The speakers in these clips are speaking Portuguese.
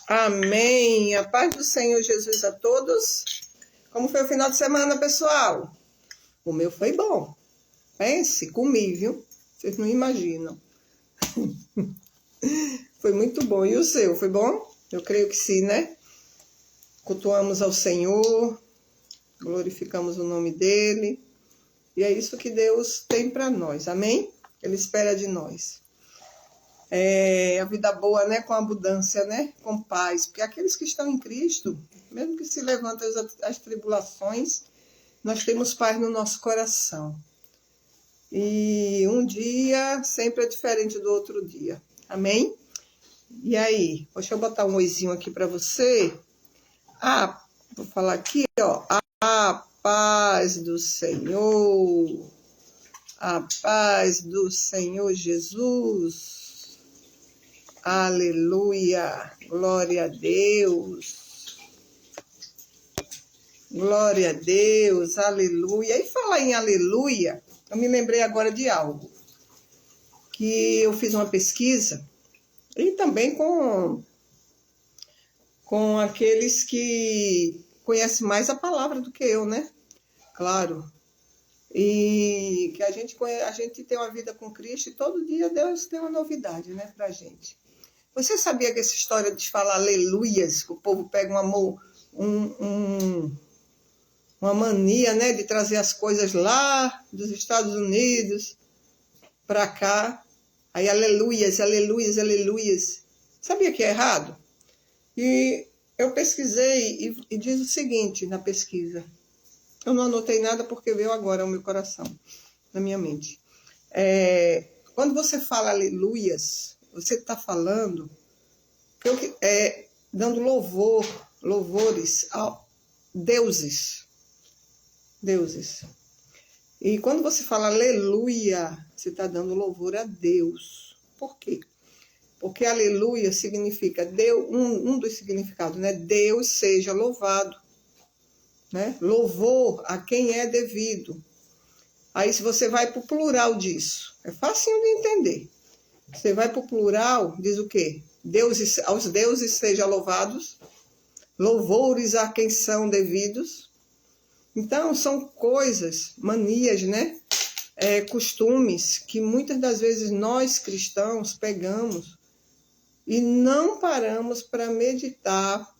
Amém. A paz do Senhor Jesus a todos. Como foi o final de semana, pessoal? O meu foi bom. Pense, comi, viu? Vocês não imaginam. Foi muito bom. E o seu, foi bom? Eu creio que sim, né? Cultuamos ao Senhor, glorificamos o nome dEle. E é isso que Deus tem para nós, amém? Ele espera de nós. A vida boa, né? Com abundância, né? Com paz. Porque aqueles que estão em Cristo, mesmo que se levantem as tribulações, nós temos paz no nosso coração. E um dia sempre é diferente do outro dia. Amém? E aí? Deixa eu botar um oizinho aqui para você. Vou falar aqui, ó. A paz do Senhor. A paz do Senhor Jesus. Aleluia, glória a Deus, glória a Deus, aleluia. E falar em aleluia, eu me lembrei agora de algo, que eu fiz uma pesquisa, e também com aqueles que conhecem mais a palavra do que eu, né? Claro. E que a gente tem uma vida com Cristo e todo dia Deus tem uma novidade, né, pra gente. Você sabia que essa história de falar aleluias, que o povo pega uma mania, né, de trazer as coisas lá dos Estados Unidos para cá, aí aleluias, aleluias, aleluias. Sabia que é errado? E eu pesquisei e diz o seguinte na pesquisa. Eu não anotei nada porque veio agora ao meu coração, na minha mente. Quando você fala aleluias, você está falando, dando louvores a deuses. E quando você fala aleluia, você está dando louvor a Deus. Por quê? Porque aleluia significa, um dos significados, né? Deus seja louvado. Né? Louvor a quem é devido. Aí se você vai para o plural disso, é facinho de entender. Você vai para o plural, diz o quê? Aos deuses sejam louvados, louvores a quem são devidos. Então, são coisas, manias, né? Costumes que muitas das vezes nós cristãos pegamos e não paramos para meditar,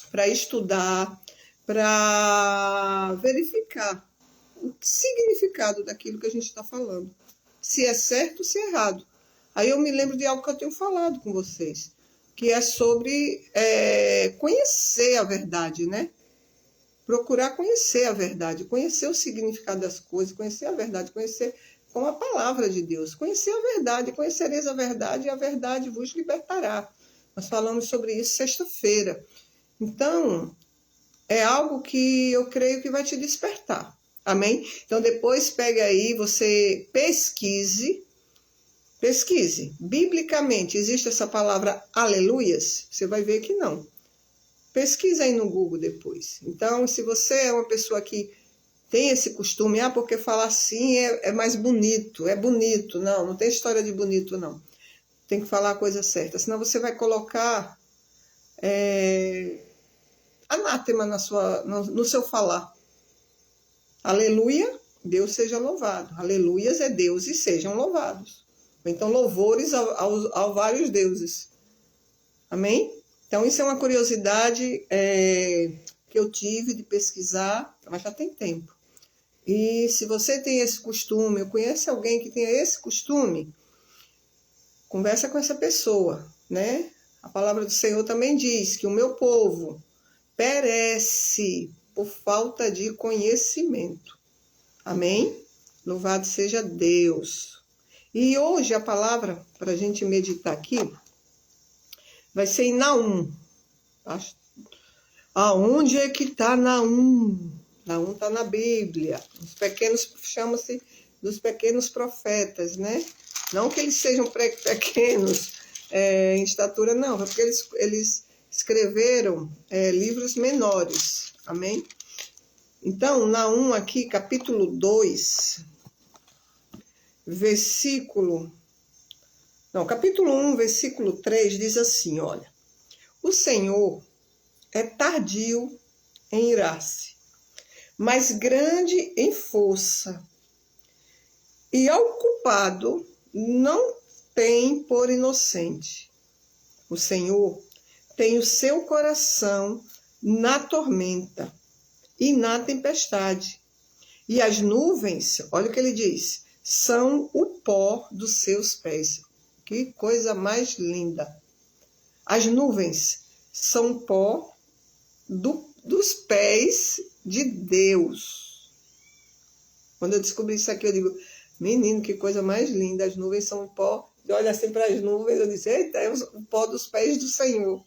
para estudar, para verificar o significado daquilo que a gente está falando. Se é certo ou se é errado. Aí eu me lembro de algo que eu tenho falado com vocês, que é sobre conhecer a verdade, né? Procurar conhecer a verdade, conhecer o significado das coisas, conhecer a verdade, conhecer com a palavra de Deus. Conhecer a verdade, conhecereis a verdade e a verdade vos libertará. Nós falamos sobre isso sexta-feira. Então, é algo que eu creio que vai te despertar. Amém? Então, depois pega aí, você pesquise. Biblicamente, existe essa palavra aleluias? Você vai ver que não. Pesquisa aí no Google depois. Então, se você é uma pessoa que tem esse costume, porque falar assim é mais bonito, é bonito. Não tem história de bonito, não. Tem que falar a coisa certa. Senão você vai colocar anátema no seu falar. Aleluia, Deus seja louvado. Aleluias é Deus e sejam louvados. Então, louvores a vários deuses. Amém? Então, isso é uma curiosidade que eu tive de pesquisar, mas já tem tempo. E se você tem esse costume, ou conhece alguém que tenha esse costume, conversa com essa pessoa, né? A palavra do Senhor também diz que o meu povo perece por falta de conhecimento. Amém? Louvado seja Deus. E hoje a palavra, para a gente meditar aqui, vai ser em Naum. Aonde é que está Naum? Naum está na Bíblia. Os pequenos, chama-se dos pequenos profetas, né? Não que eles sejam pequenos em estatura, não. É porque eles escreveram livros menores. Amém? Então, Naum aqui, capítulo 2, capítulo 1, versículo 3, diz assim, olha. O Senhor é tardio em irar-se, mas grande em força, e ao culpado não tem por inocente. O Senhor tem o seu coração na tormenta e na tempestade. E as nuvens, olha o que ele diz, são o pó dos seus pés. Que coisa mais linda. As nuvens são o pó dos pés de Deus. Quando eu descobri isso aqui, eu digo, menino, que coisa mais linda. As nuvens são o pó. Eu olho assim para as nuvens, eu disse, eita, é o pó dos pés do Senhor.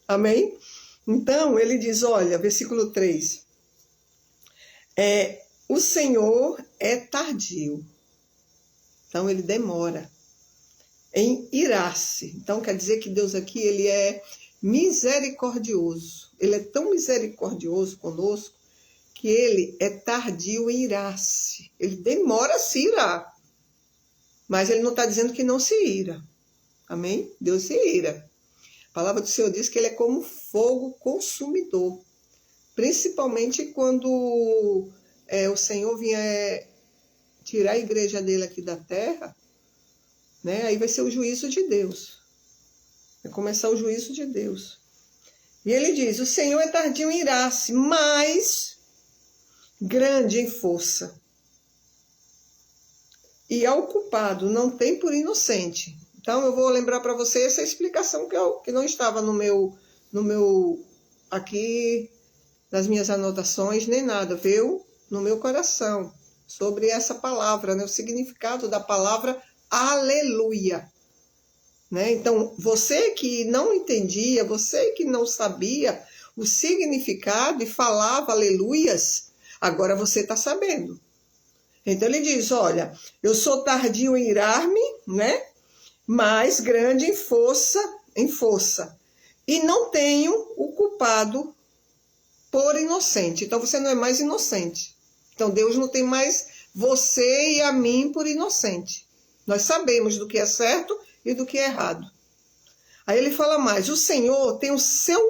Amém? Então, ele diz, olha, versículo 3. O Senhor é tardio. Então, ele demora em irar-se. Então, quer dizer que Deus aqui, ele é misericordioso. Ele é tão misericordioso conosco que ele é tardio em irar-se. Ele demora a se irar. Mas ele não está dizendo que não se ira. Amém? Deus se ira. A palavra do Senhor diz que ele é como fogo consumidor. Principalmente quando o Senhor vier tirar a igreja dele aqui da terra, né? Aí vai ser o juízo de Deus. Vai começar o juízo de Deus. E ele diz, o Senhor é tardio em irar-se, mas grande em força. E ao culpado não tem por inocente. Então eu vou lembrar para você essa explicação que não estava no meu aqui nas minhas anotações nem nada, veio no meu coração sobre essa palavra, né? O significado da palavra aleluia, né? Então você que não entendia, você que não sabia o significado e falava aleluias, agora você está sabendo. Então ele diz, olha, eu sou tardio em irar-me, né? Mas grande em força. E não tenho o culpado por inocente. Então você não é mais inocente. Então Deus não tem mais você e a mim por inocente. Nós sabemos do que é certo e do que é errado. Aí ele fala mais, o Senhor tem o seu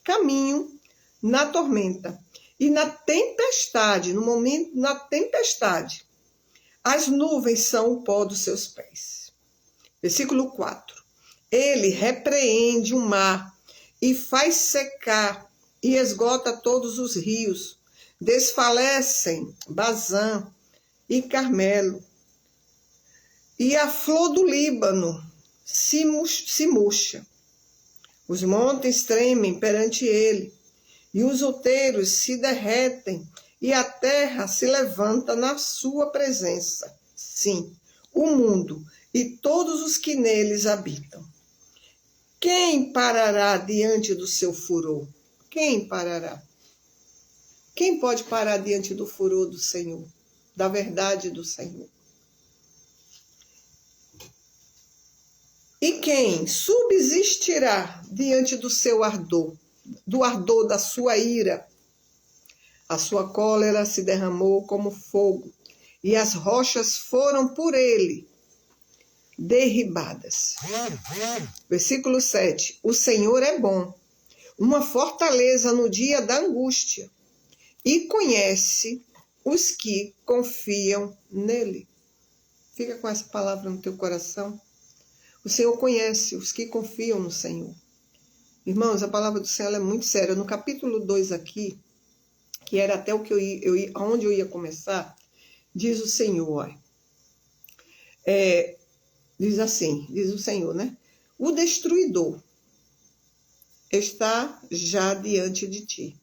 caminho na tormenta. E na tempestade, no momento, na tempestade, as nuvens são o pó dos seus pés. Versículo 4. Ele repreende o mar e faz secar e esgota todos os rios. Desfalecem Bazã e Carmelo. E a flor do Líbano se murcha. Os montes tremem perante ele. E os outeiros se derretem, e a terra se levanta na sua presença. Sim, o mundo e todos os que neles habitam. Quem parará diante do seu furor? Quem parará? Quem pode parar diante do furor do Senhor? Da verdade do Senhor? E quem subsistirá diante do seu ardor? Do ardor da sua ira? A sua cólera se derramou como fogo, e as rochas foram por ele derribadas. Versículo 7. O Senhor é bom, uma fortaleza no dia da angústia, e conhece os que confiam nele. Fica com essa palavra no teu coração. O Senhor conhece os que confiam no Senhor. Irmãos, a palavra do Senhor é muito séria. No capítulo 2 aqui, que era até o que onde eu ia começar, diz o Senhor, diz assim, diz o Senhor, né? O destruidor está já diante de ti.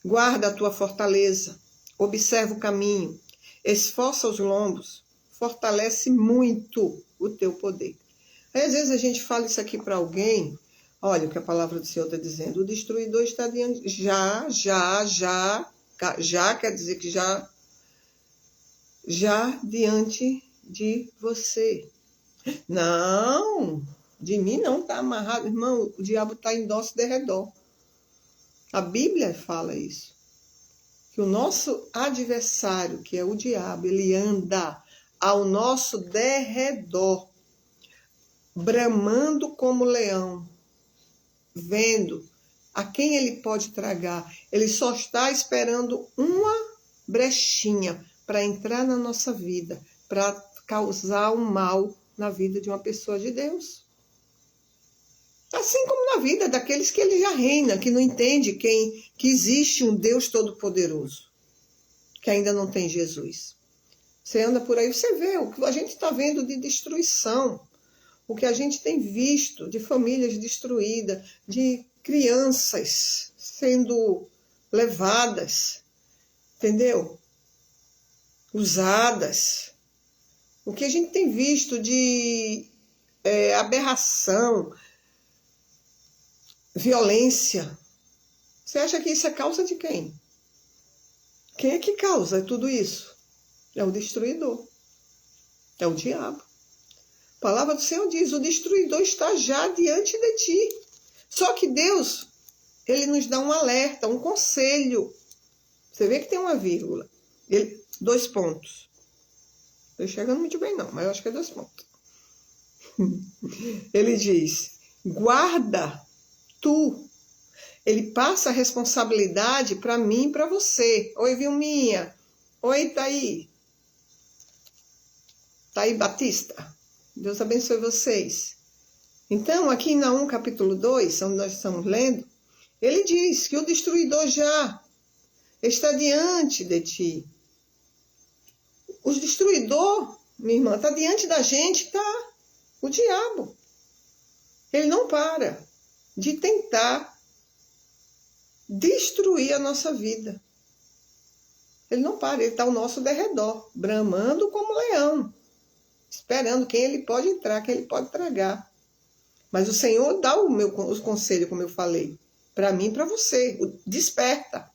Guarda a tua fortaleza, observa o caminho, esforça os lombos, fortalece muito o teu poder. Aí, às vezes a gente fala isso aqui para alguém. Olha o que a palavra do Senhor está dizendo. O destruidor está diante. Já quer dizer que já diante de você. Não, de mim não está amarrado. Irmão, o diabo está em nosso derredor. A Bíblia fala isso. Que o nosso adversário, que é o diabo, ele anda ao nosso derredor, bramando como leão, vendo a quem ele pode tragar. Ele só está esperando uma brechinha para entrar na nossa vida, para causar um mal na vida de uma pessoa de Deus. Assim como na vida daqueles que ele já reina, que não entende que existe um Deus Todo-Poderoso, que ainda não tem Jesus. Você anda por aí, você vê o que a gente está vendo de destruição, o que a gente tem visto de famílias destruídas, de crianças sendo levadas, entendeu? Usadas. O que a gente tem visto de aberração, violência. Você acha que isso é causa de quem? Quem é que causa tudo isso? É o destruidor. É o diabo. A palavra do Senhor diz, o destruidor está já diante de ti. Só que Deus, ele nos dá um alerta, um conselho. Você vê que tem uma vírgula. 2 pontos. Estou enxergando muito bem não, mas eu acho que é 2 pontos. Ele diz, guarda tu. Ele passa a responsabilidade para mim e para você. Oi, Vilminha. Oi, Thaí. Thaí Batista. Deus abençoe vocês. Então, aqui em Naum, capítulo 2, onde nós estamos lendo, ele diz que o destruidor já está diante de ti. O destruidor, minha irmã, está diante da gente, tá? O diabo. Ele não para de tentar destruir a nossa vida. Ele não para, ele está ao nosso derredor, bramando como leão, esperando quem ele pode entrar, quem ele pode tragar. Mas o Senhor dá os conselhos, como eu falei, para mim e para você. Desperta.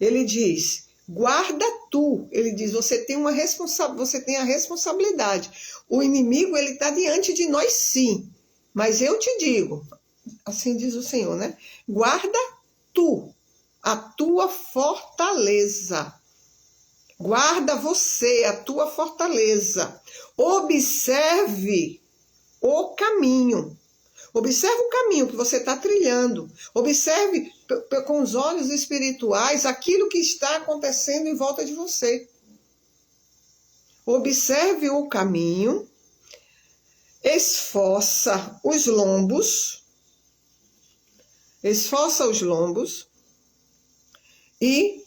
Ele diz, guarda tu. Ele diz, você tem a responsabilidade. O inimigo, ele está diante de nós, sim. Mas eu te digo, assim diz o Senhor, né? Guarda tu, a tua fortaleza. Guarda você, a tua fortaleza. Observe o caminho. Observe o caminho que você está trilhando. Observe com os olhos espirituais aquilo que está acontecendo em volta de você. Observe o caminho. Esforça os lombos. Esforça os lombos. E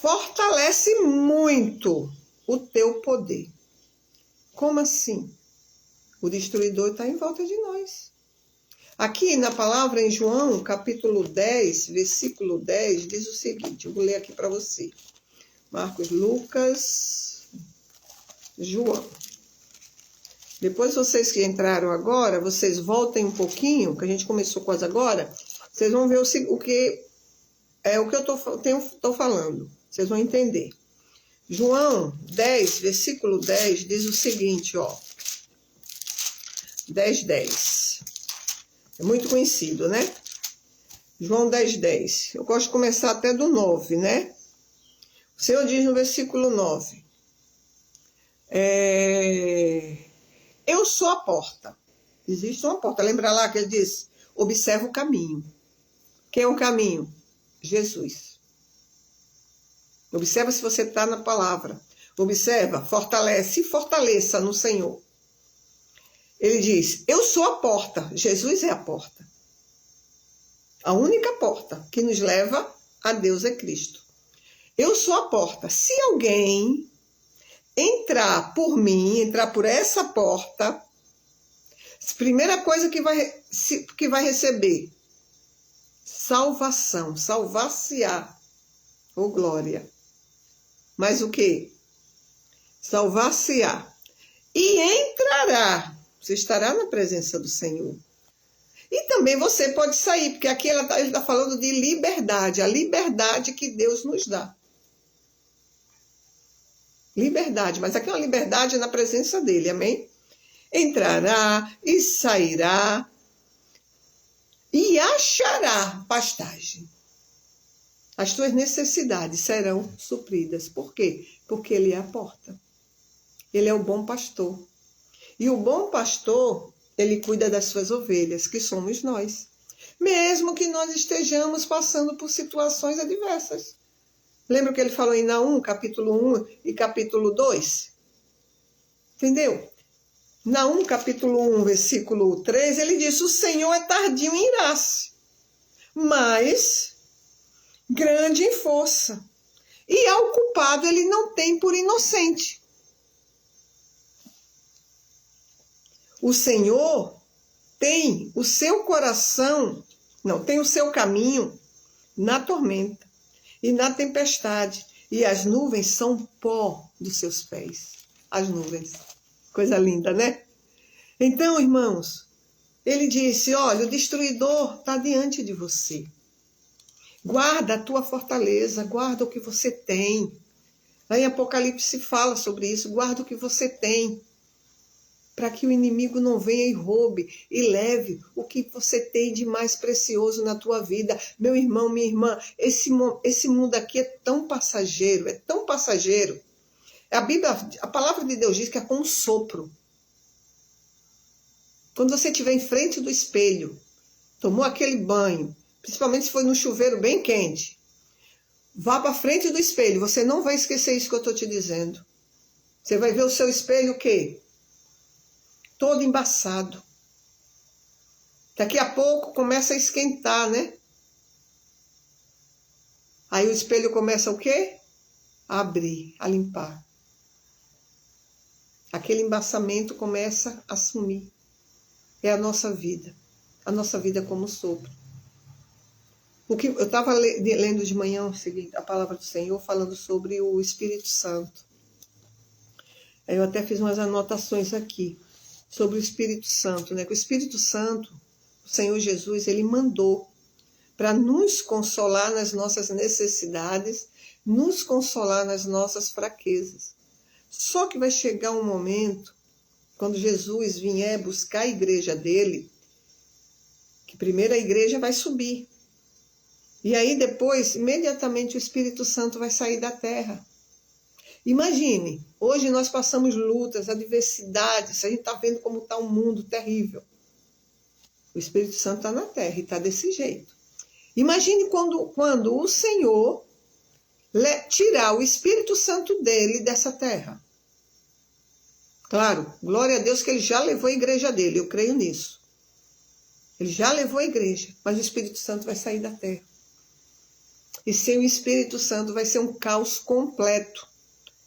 fortalece muito o teu poder. Como assim? O destruidor está em volta de nós. Aqui na palavra em João, capítulo 10, versículo 10, diz o seguinte, eu vou ler aqui para você. Marcos, Lucas, João. Depois vocês que entraram agora, vocês voltem um pouquinho, que a gente começou quase agora, vocês vão ver o que eu estou falando. Vocês vão entender. João 10, versículo 10, diz o seguinte, ó. 10, 10. É muito conhecido, né? João 10, 10. Eu gosto de começar até do 9, né? O Senhor diz no versículo 9. Eu sou a porta. Existe uma porta. Lembra lá que ele diz, observa o caminho. Quem é o caminho? Jesus. Observa se você está na palavra. Observa, fortaleça no Senhor. Ele diz, eu sou a porta. Jesus é a porta. A única porta que nos leva a Deus é Cristo. Eu sou a porta. Se alguém entrar por mim, entrar por essa porta, a primeira coisa que vai receber, salvação, salvar-se-á. Oh, glória. Mas o quê? Salvar-se-á. E entrará. Você estará na presença do Senhor. E também você pode sair, porque aqui ele está falando de liberdade, a liberdade que Deus nos dá. Liberdade, mas aqui é uma liberdade na presença dele, amém? Entrará e sairá e achará pastagem. As tuas necessidades serão supridas. Por quê? Porque ele é a porta. Ele é o bom pastor. E o bom pastor, ele cuida das suas ovelhas, que somos nós. mesmo que nós estejamos passando por situações adversas. Lembra o que ele falou em Naum, capítulo 1 e capítulo 2? Entendeu? Naum, capítulo 1, versículo 3, ele diz: o Senhor é tardio em irar-se, mas grande em força, e ao culpado ele não tem por inocente. O Senhor tem o seu coração, não, tem o seu caminho na tormenta e na tempestade, e as nuvens são pó dos seus pés. As nuvens. Coisa linda, né? Então, irmãos, ele disse: olha, o destruidor está diante de você. Guarda a tua fortaleza, guarda o que você tem. Lá em Apocalipse fala sobre isso, guarda o que você tem, para que o inimigo não venha e roube e leve o que você tem de mais precioso na tua vida. Meu irmão, minha irmã, esse mundo aqui é tão passageiro, é tão passageiro. A palavra de Deus diz que é como um sopro. Quando você estiver em frente do espelho, tomou aquele banho, principalmente se foi num chuveiro bem quente, vá para frente do espelho, você não vai esquecer isso que eu estou te dizendo. Você vai ver o seu espelho o quê? Todo embaçado. Daqui a pouco começa a esquentar, né? Aí o espelho começa o quê? A abrir, a limpar. Aquele embaçamento começa a sumir. É a nossa vida como sopro. O que eu estava lendo de manhã a palavra do Senhor falando sobre o Espírito Santo. Eu até fiz umas anotações aqui sobre o Espírito Santo, né? Que o Espírito Santo, o Senhor Jesus, ele mandou para nos consolar nas nossas necessidades, nos consolar nas nossas fraquezas. Só que vai chegar um momento, quando Jesus vier buscar a igreja dele, que primeiro a igreja vai subir. E aí depois, imediatamente, o Espírito Santo vai sair da terra. Imagine, hoje nós passamos lutas, adversidades, a gente está vendo como está um mundo terrível. O Espírito Santo está na terra e está desse jeito. Imagine quando o Senhor tirar o Espírito Santo dele dessa terra. Claro, glória a Deus que ele já levou a igreja dele, eu creio nisso. Ele já levou a igreja, mas o Espírito Santo vai sair da terra. E sem o Espírito Santo vai ser um caos completo.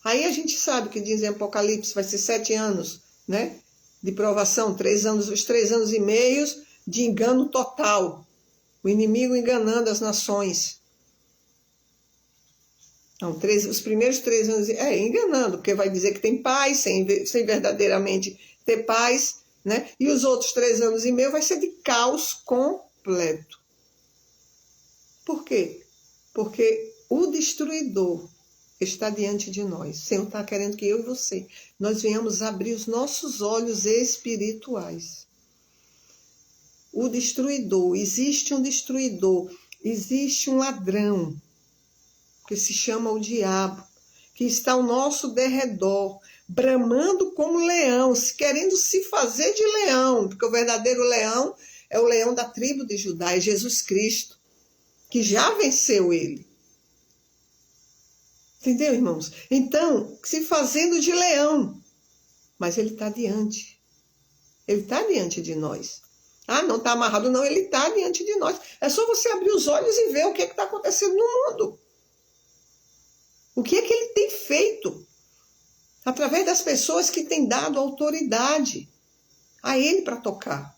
Aí a gente sabe que diz em Apocalipse, vai ser 7 anos, né, de provação, 3 anos, os 3 anos e meio de engano total. O inimigo enganando as nações. Não, os primeiros 3 anos, enganando, porque vai dizer que tem paz, sem verdadeiramente ter paz, né? E os outros 3 anos e meio vai ser de caos completo. Por quê? Porque o destruidor está diante de nós. O Senhor está querendo que eu e você, nós venhamos abrir os nossos olhos espirituais. O destruidor, existe um ladrão, que se chama o diabo, que está ao nosso derredor, bramando como leão, querendo se fazer de leão, porque o verdadeiro leão é o leão da tribo de Judá, é Jesus Cristo, que já venceu ele. Entendeu, irmãos? Então, se fazendo de leão, mas ele está diante. Ele está diante de nós. Ah, não está amarrado, não, ele está diante de nós. É só você abrir os olhos e ver o que está acontecendo no mundo. O que é que ele tem feito? Através das pessoas que têm dado autoridade a ele para tocar.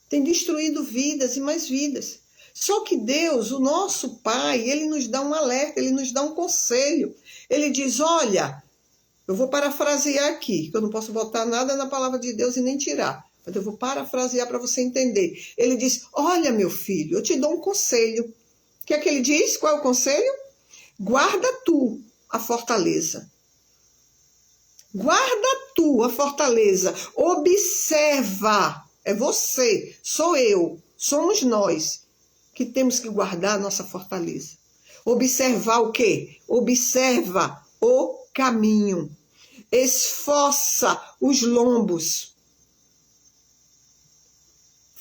Tem destruído vidas e mais vidas. Só que Deus, o nosso Pai, ele nos dá um alerta, ele nos dá um conselho. Ele diz, olha, eu vou parafrasear aqui, que eu não posso botar nada na palavra de Deus e nem tirar. Mas eu vou parafrasear para você entender. Ele diz, olha, meu filho, eu te dou um conselho. O que é que ele diz? Qual é o conselho? Guarda tu a fortaleza. Guarda tu a fortaleza. Observa. É você, sou eu, somos nós que temos que guardar a nossa fortaleza. Observar o quê? Observa o caminho. Esforça os lombos.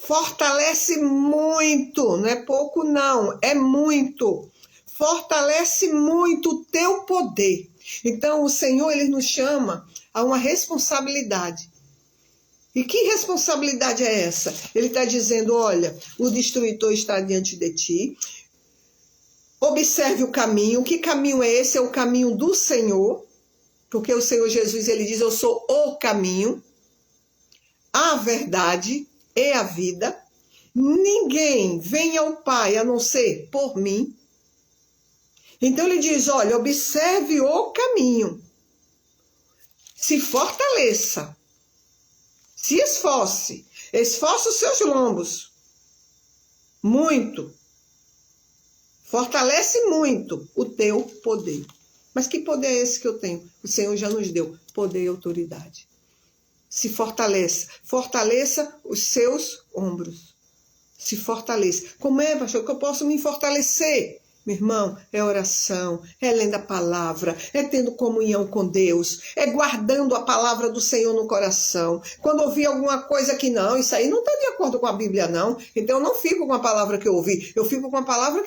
Fortalece muito, não é pouco não, é muito. Fortalece muito o teu poder. Então o Senhor, ele nos chama a uma responsabilidade. E que responsabilidade é essa? Ele está dizendo, olha, o destruidor está diante de ti. Observe o caminho. Que caminho é esse? É o caminho do Senhor. Porque o Senhor Jesus, ele diz, eu sou o caminho, a verdade e a vida. Ninguém vem ao Pai a não ser por mim. Então ele diz, olha, observe o caminho. Se fortaleça. Se esforce. Esforce os seus lombos. Muito. Fortalece muito o teu poder. Mas que poder é esse que eu tenho? O Senhor já nos deu poder e autoridade. Se fortaleça. Fortaleça os seus ombros. Se fortaleça. Como é, pastor, que eu posso me fortalecer? Meu irmão, é oração, é lendo a palavra, é tendo comunhão com Deus, é guardando a palavra do Senhor no coração. Quando ouvir alguma coisa que não, isso aí não está de acordo com a Bíblia, não. Então eu não fico com a palavra que eu ouvi, eu fico com a palavra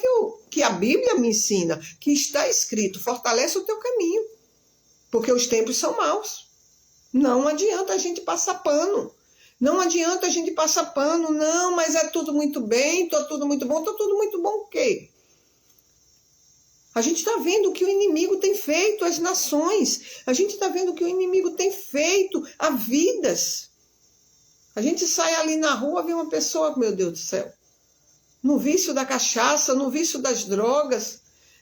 que a Bíblia me ensina, que está escrito, fortalece o teu caminho, porque os tempos são maus. Não adianta a gente passar pano. Não adianta a gente passar pano, não, mas é tudo muito bem, está tudo muito bom. Está tudo muito bom o quê? A gente está vendo o que o inimigo tem feito às nações. A gente está vendo o que o inimigo tem feito a vidas. A gente sai ali na rua, vê uma pessoa, meu Deus do céu, no vício da cachaça, no vício das drogas.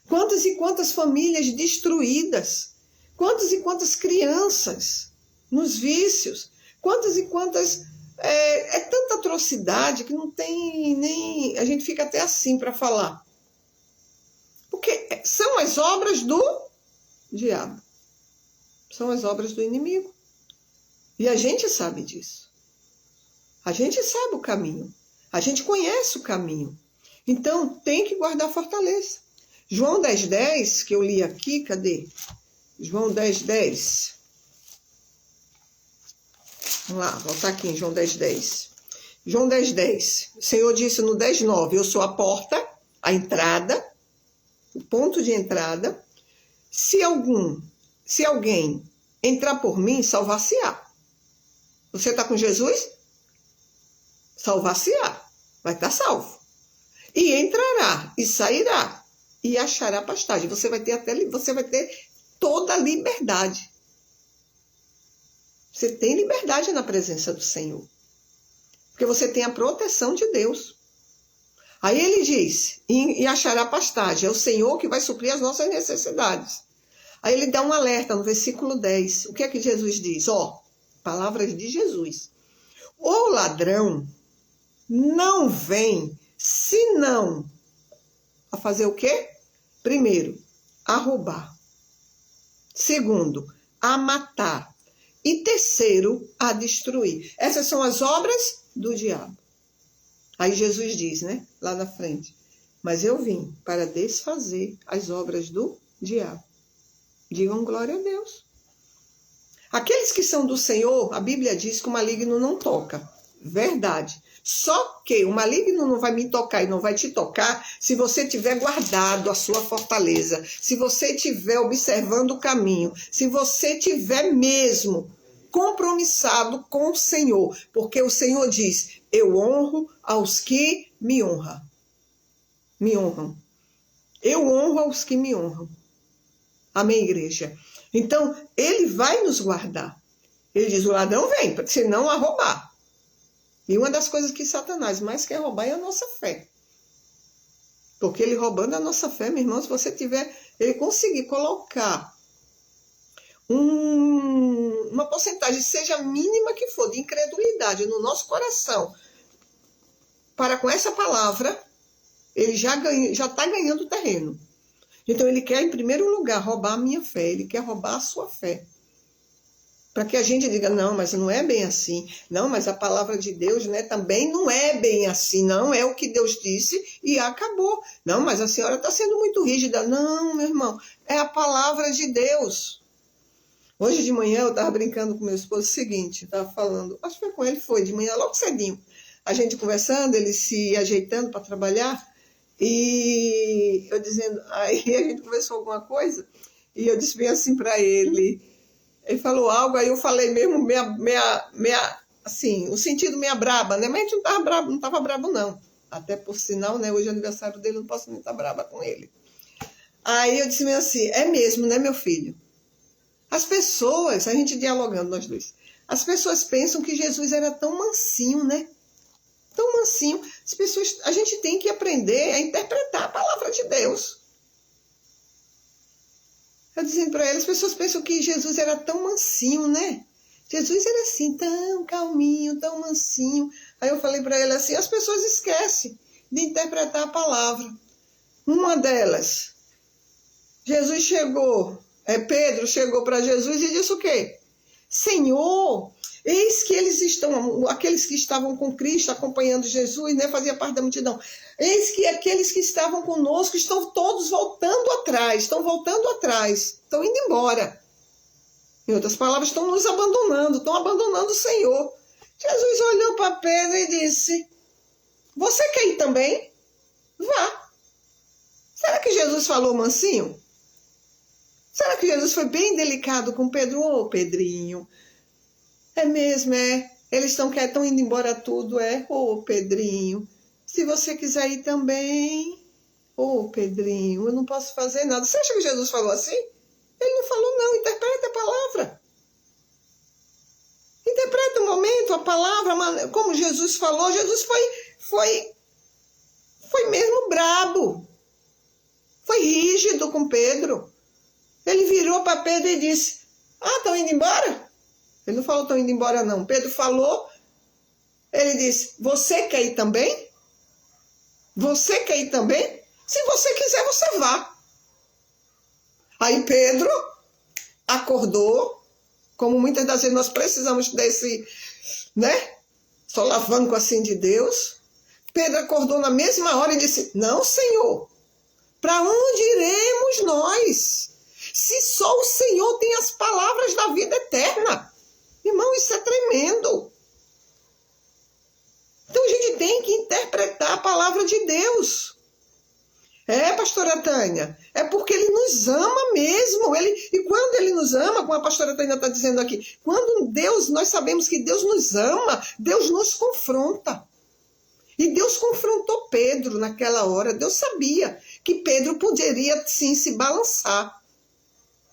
Quantas e quantas famílias destruídas. Quantas e quantas crianças nos vícios. Quantas e quantas... É tanta atrocidade que não tem nem... A gente fica até assim para falar. Porque são as obras do diabo. São as obras do inimigo. E a gente sabe disso. A gente sabe o caminho. A gente conhece o caminho. Então, tem que guardar fortaleza. João 10:10, que eu li aqui, cadê? João 10:10. Vamos lá, voltar aqui em João 10:10. João 10:10. O Senhor disse no 10:9, eu sou a porta, a entrada, o ponto de entrada. Se alguém entrar por mim, salvar-se-á. Você está com Jesus? Salvar-se-á. Vai estar salvo. E entrará e sairá e achará pastagem. Você vai ter toda a liberdade. Você tem liberdade na presença do Senhor. Porque você tem a proteção de Deus. Aí ele diz, e achará pastagem. É o Senhor que vai suprir as nossas necessidades. Aí ele dá um alerta no versículo 10. O que é que Jesus diz? Palavras de Jesus. O ladrão não vem senão a fazer o quê? Primeiro, a roubar. Segundo, a matar. E terceiro, a destruir. Essas são as obras do diabo. Aí Jesus diz, né, lá na frente, mas eu vim para desfazer as obras do diabo. Digam glória a Deus. Aqueles que são do Senhor, a Bíblia diz que o maligno não toca. Verdade. Só que o maligno não vai me tocar e não vai te tocar se você tiver guardado a sua fortaleza, se você estiver observando o caminho, se você tiver mesmo compromissado com o Senhor, porque o Senhor diz, eu honro aos que me honram. Me honram. Eu honro aos que me honram. Amém, igreja? Então, ele vai nos guardar. Ele diz, o ladrão vem, senão a roubar. E uma das coisas que Satanás mais quer roubar é a nossa fé. Porque ele roubando a nossa fé, meu irmão, se você tiver, ele conseguir colocar uma porcentagem, seja a mínima que for, de incredulidade no nosso coração, para com essa palavra, ele já está ganhando terreno. Então ele quer, em primeiro lugar, roubar a minha fé, ele quer roubar a sua fé. Para que a gente diga, não, mas não é bem assim. Não, mas a palavra de Deus, né, também não é bem assim. Não é o que Deus disse e acabou. Não, mas a senhora está sendo muito rígida. Não, meu irmão, é a palavra de Deus. Hoje de manhã eu estava brincando com meu esposo o seguinte, estava falando, acho que foi com ele, foi de manhã, logo cedinho. a gente conversando, ele se ajeitando para trabalhar, e eu dizendo, aí a gente conversou alguma coisa, e eu disse bem assim para ele falou algo, aí eu falei mesmo, assim, o sentido meia braba, né? Mas a gente não estava brabo não, até por sinal, né? Hoje é aniversário dele, eu não posso nem estar braba com ele. Aí eu disse mesmo assim, é mesmo, né, meu filho? As pessoas, a gente dialogando nós dois, as pessoas pensam que Jesus era tão mansinho, né? Tão mansinho. As pessoas, a gente tem que aprender a interpretar a palavra de Deus. Eu dizendo para elas, as pessoas pensam que Jesus era tão mansinho, né? Jesus era assim, tão calminho, tão mansinho. Aí eu falei para ela assim, as pessoas esquecem de interpretar a palavra. Uma delas, Jesus chegou, Pedro chegou para Jesus e disse o quê? Senhor, eis que aqueles que estavam com Cristo, acompanhando Jesus, né, fazia parte da multidão. Eis que aqueles que estavam conosco estão todos voltando atrás, estão indo embora. Em outras palavras, estão nos abandonando, estão abandonando o Senhor. Jesus olhou para Pedro e disse, você quer ir também? Vá. Será que Jesus falou mansinho? Será que Jesus foi bem delicado com Pedro? Ô, Pedrinho, é mesmo, é. Eles estão indo embora tudo, é. Ô, Pedrinho, se você quiser ir também. Ô, Pedrinho, eu não posso fazer nada. Você acha que Jesus falou assim? Ele não falou não, interpreta a palavra. Interpreta o momento, a palavra, como Jesus falou. Jesus foi mesmo brabo. Foi rígido com Pedro. Ele virou para Pedro e disse, estão indo embora? Ele não falou, estão indo embora não. Pedro falou, ele disse, você quer ir também? Você quer ir também? Se você quiser, você vá. Aí Pedro acordou, como muitas das vezes nós precisamos desse, né, solavanco assim de Deus. Pedro acordou na mesma hora e disse, não, Senhor, para onde iremos nós? Se só o Senhor tem as palavras da vida eterna. Irmão, isso é tremendo. Então a gente tem que interpretar a palavra de Deus. Pastora Tânia, é porque ele nos ama mesmo. E quando ele nos ama, como a pastora Tânia está dizendo aqui, quando nós sabemos que Deus nos ama, Deus nos confronta. E Deus confrontou Pedro naquela hora. Deus sabia que Pedro poderia sim se balançar.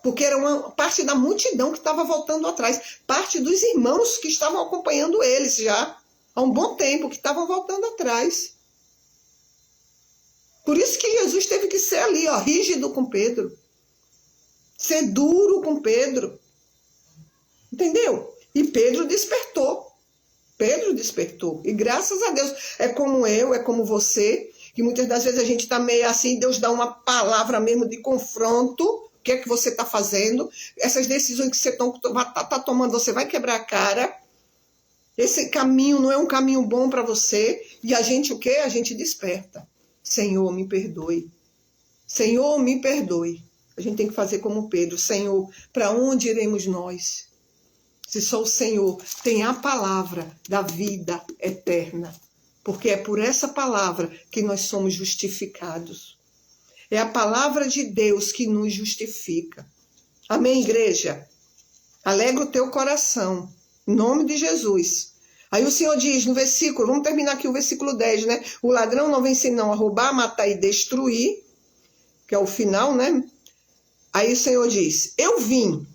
Porque era uma parte da multidão que estava voltando atrás. Parte dos irmãos que estavam acompanhando eles já há um bom tempo, que estavam voltando atrás. Por isso que Jesus teve que ser ali, rígido com Pedro. Ser duro com Pedro. Entendeu? E Pedro despertou. E graças a Deus, é como eu, é como você, que muitas das vezes a gente está meio assim, Deus dá uma palavra mesmo de confronto. O que é que você está fazendo? Essas decisões que você está tomando, você vai quebrar a cara. Esse caminho não é um caminho bom para você. E a gente o quê? A gente desperta. Senhor, me perdoe. Senhor, me perdoe. A gente tem que fazer como Pedro. Senhor, para onde iremos nós? Se só o Senhor tem a palavra da vida eterna. Porque é por essa palavra que nós somos justificados. É a palavra de Deus que nos justifica. Amém, igreja? Alegra o teu coração. Em nome de Jesus. Aí o Senhor diz no versículo, vamos terminar aqui o versículo 10, né? O ladrão não vem senão a roubar, matar e destruir, que é o final, né? Aí o Senhor diz, eu vim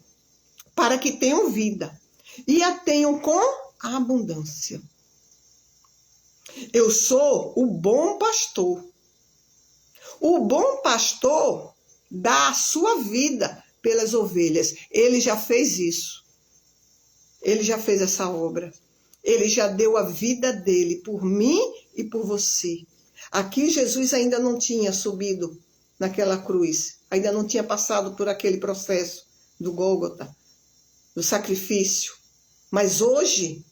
para que tenham vida e a tenham com abundância. Eu sou o bom pastor. O bom pastor dá a sua vida pelas ovelhas. Ele já fez isso. Ele já fez essa obra. Ele já deu a vida dele por mim e por você. Aqui Jesus ainda não tinha subido naquela cruz. Ainda não tinha passado por aquele processo do Gólgota, do sacrifício. Mas hoje,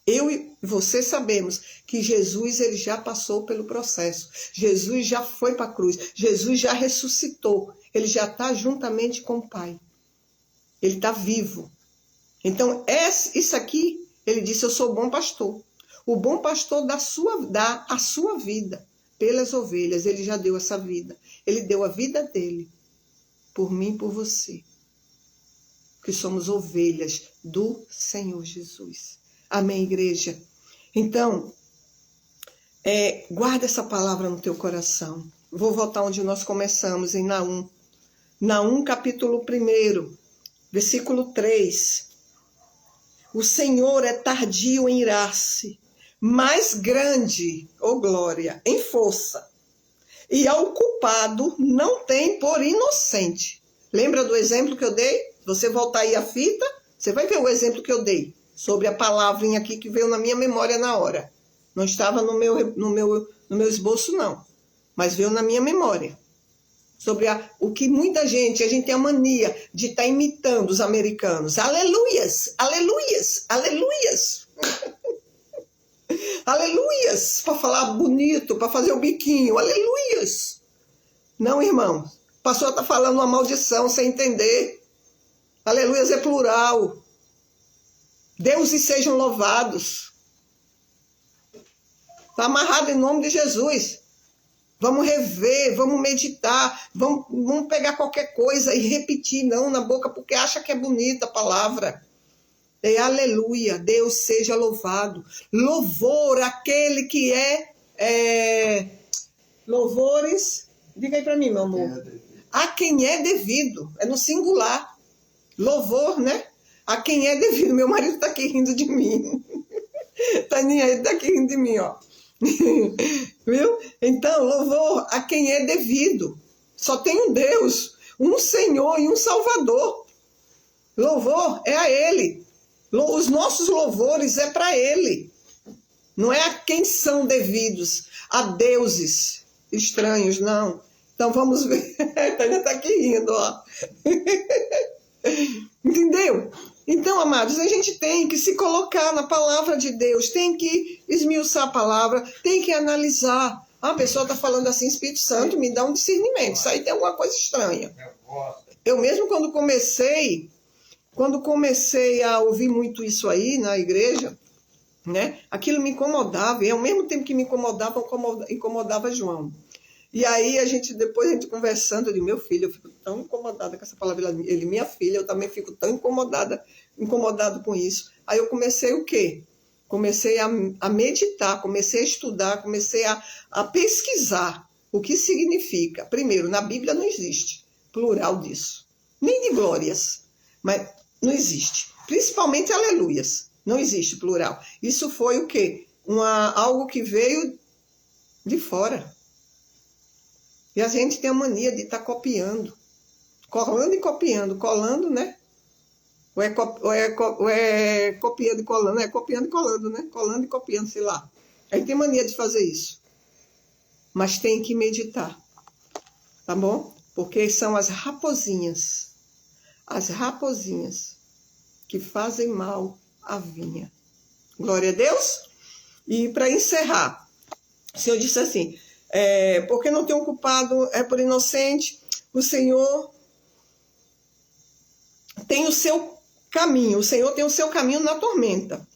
eu e você sabemos que Jesus ele já passou pelo processo. Jesus já foi para a cruz. Jesus já ressuscitou. Ele já está juntamente com o Pai. Ele está vivo. Então, isso aqui, ele disse, eu sou o bom pastor. O bom pastor dá a sua vida pelas ovelhas. Ele já deu essa vida. Ele deu a vida dele por mim e por você, que somos ovelhas do Senhor Jesus. Amém, igreja? Então, guarda essa palavra no teu coração. Vou voltar onde nós começamos, em Naum. Naum, capítulo 1, versículo 3. O Senhor é tardio em irar-se, mas grande, ó glória, em força. E ao culpado não tem por inocente. Lembra do exemplo que eu dei? Você voltar aí a fita, você vai ver o exemplo que eu dei sobre a palavrinha aqui que veio na minha memória na hora. Não estava no meu esboço, não, mas veio na minha memória. Sobre o que muita gente, a gente tem a mania de estar imitando os americanos. Aleluias, aleluias, aleluias. Aleluias, para falar bonito, para fazer o biquinho, aleluias. Não, irmão, a pessoa está falando uma maldição sem entender. Aleluias é plural. Deuses sejam louvados. Está amarrado em nome de Jesus. Vamos rever, vamos meditar, vamos pegar qualquer coisa e repetir, não, na boca, porque acha que é bonita a palavra. Aleluia, Deus seja louvado. Louvor, aquele que louvores, diga aí para mim, meu amor. A quem é devido, é no singular. Louvor, né? A quem é devido. Meu marido está aqui rindo de mim. Taninha, ele está aqui rindo de mim, ó. Viu? Então, louvor a quem é devido. Só tem um Deus, um Senhor e um Salvador. Louvor é a Ele. Os nossos louvores é para Ele. Não é a quem são devidos, a deuses estranhos, não. Então vamos ver. A Tânia está aqui rindo, ó. Entendeu? Então, amados, a gente tem que se colocar na palavra de Deus, tem que esmiuçar a palavra, tem que analisar. A pessoa está falando assim, Espírito Santo, me dá um discernimento. Isso aí tem alguma coisa estranha. Eu mesmo, quando comecei a ouvir muito isso aí na igreja, né? Aquilo me incomodava, e ao mesmo tempo que me incomodava João. E aí, depois a gente conversando, eu digo, meu filho, eu fico tão incomodada com essa palavra. Ele, minha filha, eu também fico tão incomodado com isso. Aí eu comecei o quê? Comecei a meditar, comecei a estudar, comecei a pesquisar o que significa. Primeiro, na Bíblia não existe plural disso. Nem de glórias, mas não existe. Principalmente aleluias. Não existe plural. Isso foi o quê? Algo que veio de fora. E a gente tem a mania de estar copiando. Colando e copiando. Colando, né? Ou é copiando e colando. É copiando e colando, né? Colando e copiando, sei lá. A gente tem mania de fazer isso. Mas tem que meditar. Tá bom? Porque são as raposinhas. As raposinhas que fazem mal à vinha. Glória a Deus. E para encerrar, o Senhor disse assim... porque não tem um culpado, é por inocente, o Senhor tem o seu caminho, o Senhor tem o seu caminho na tormenta.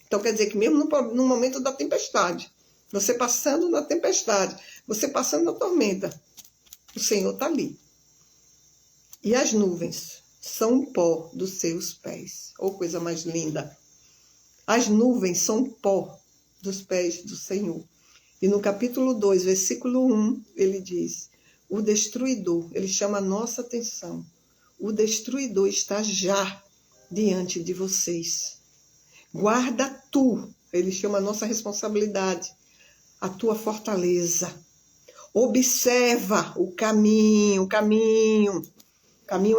Então quer dizer que mesmo no momento da tempestade, você passando na tempestade, você passando na tormenta, o Senhor está ali. E as nuvens são o pó dos seus pés. Oh, coisa mais linda! As nuvens são o pó dos pés do Senhor. E no capítulo 2, versículo 1, ele diz, o destruidor, ele chama a nossa atenção, o destruidor está já diante de vocês. Guarda tu, ele chama a nossa responsabilidade, a tua fortaleza. Observa o caminho, o caminho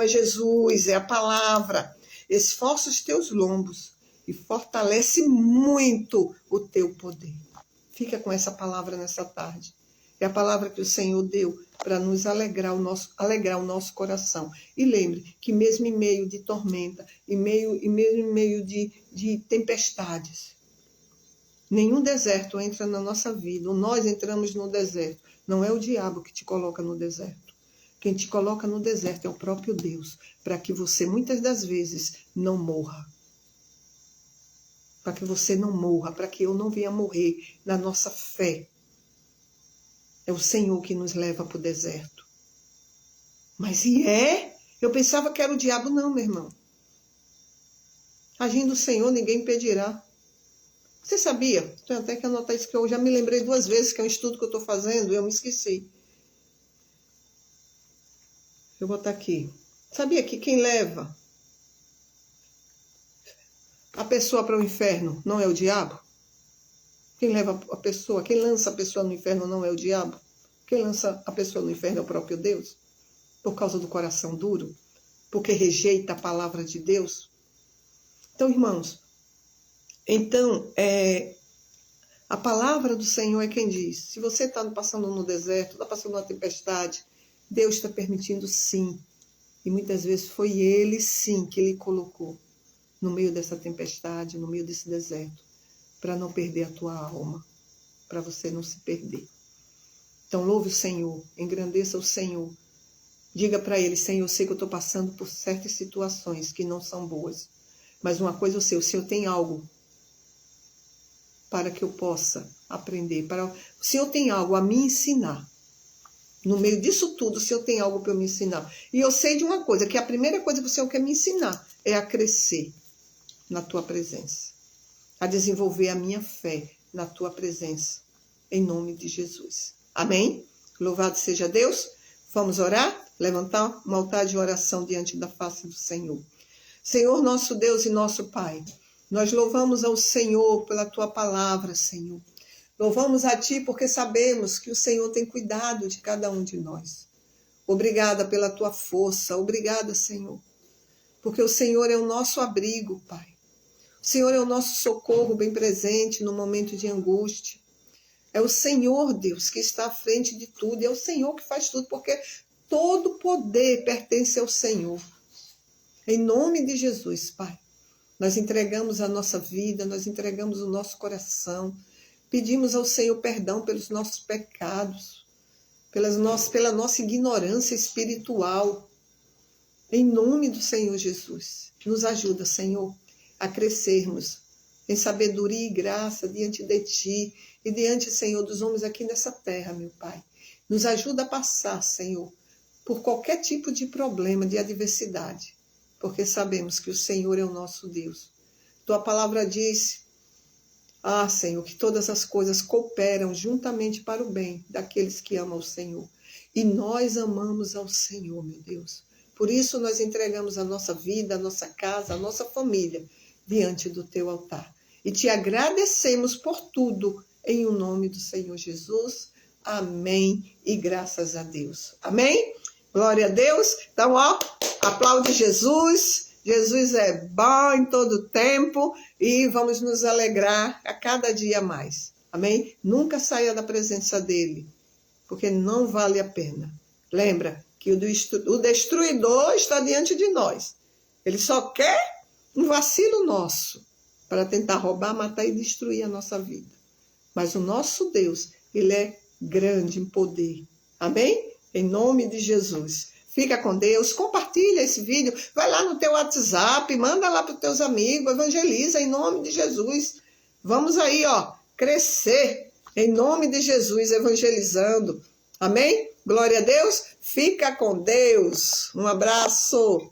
é Jesus, é a palavra. Esforça os teus lombos e fortalece muito o teu poder. Fica com essa palavra nessa tarde. É a palavra que o Senhor deu para nos alegrar o nosso coração. E lembre que mesmo em meio de tormenta, mesmo em meio de tempestades, nenhum deserto entra na nossa vida. Nós entramos no deserto. Não é o diabo que te coloca no deserto. Quem te coloca no deserto é o próprio Deus, para que você muitas das vezes não morra. para que você não morra, para que eu não venha morrer na nossa fé. É o Senhor que nos leva para o deserto. Mas eu pensava que era o diabo, não, meu irmão. Agindo o Senhor, ninguém impedirá. Você sabia? Tenho até que anotar isso, que eu já me lembrei 2 vezes, que é um estudo que eu estou fazendo, e eu me esqueci. Deixa eu botar aqui. Sabia que quem leva a pessoa para o inferno não é o diabo? Quem leva a pessoa, quem lança a pessoa no inferno não é o diabo? Quem lança a pessoa no inferno é o próprio Deus? Por causa do coração duro? Porque rejeita a palavra de Deus? Então, irmãos, a palavra do Senhor é quem diz. Se você está passando no deserto, está passando uma tempestade, Deus está permitindo sim. E muitas vezes foi Ele sim que Ele colocou no meio dessa tempestade, no meio desse deserto, para não perder a tua alma, para você não se perder. Então louve o Senhor, engrandeça o Senhor. Diga para Ele: Senhor, eu sei que eu estou passando por certas situações que não são boas. Mas uma coisa eu sei, o Senhor tem algo para que eu possa aprender. O Senhor tem algo a me ensinar. No meio disso tudo, o Senhor tem algo para eu me ensinar. E eu sei de uma coisa, que a primeira coisa que o Senhor quer me ensinar é a crescer na tua presença. A desenvolver a minha fé na tua presença. Em nome de Jesus. Amém? Louvado seja Deus. Vamos orar? Levantar um altar de oração diante da face do Senhor. Senhor, nosso Deus e nosso Pai, nós louvamos ao Senhor pela tua palavra, Senhor. Louvamos a ti porque sabemos que o Senhor tem cuidado de cada um de nós. Obrigada pela tua força, obrigada, Senhor, porque o Senhor é o nosso abrigo, Pai. O Senhor é o nosso socorro bem presente no momento de angústia. É o Senhor, Deus, que está à frente de tudo, e é o Senhor que faz tudo, porque todo poder pertence ao Senhor. Em nome de Jesus, Pai, nós entregamos a nossa vida, nós entregamos o nosso coração, pedimos ao Senhor perdão pelos nossos pecados, pela nossa ignorância espiritual. Em nome do Senhor Jesus, nos ajuda, Senhor, a crescermos em sabedoria e graça diante de Ti e diante, Senhor, dos homens aqui nessa terra, meu Pai. Nos ajuda a passar, Senhor, por qualquer tipo de problema, de adversidade, porque sabemos que o Senhor é o nosso Deus. Tua palavra diz, Senhor, que todas as coisas cooperam juntamente para o bem daqueles que amam o Senhor. E nós amamos ao Senhor, meu Deus. Por isso nós entregamos a nossa vida, a nossa casa, a nossa família diante do teu altar. E te agradecemos por tudo, em o nome do Senhor Jesus. Amém e graças a Deus. Amém? Glória a Deus. Então, aplaude Jesus. Jesus é bom em todo tempo e vamos nos alegrar a cada dia mais. Amém? Nunca saia da presença dele, porque não vale a pena. Lembra que o destruidor está diante de nós. Ele só quer um vacilo nosso para tentar roubar, matar e destruir a nossa vida. Mas o nosso Deus, ele é grande em poder. Amém? Em nome de Jesus. Fica com Deus, compartilha esse vídeo, vai lá no teu WhatsApp, manda lá para os teus amigos, evangeliza em nome de Jesus. Vamos aí, crescer em nome de Jesus, evangelizando. Amém? Glória a Deus. Fica com Deus. Um abraço.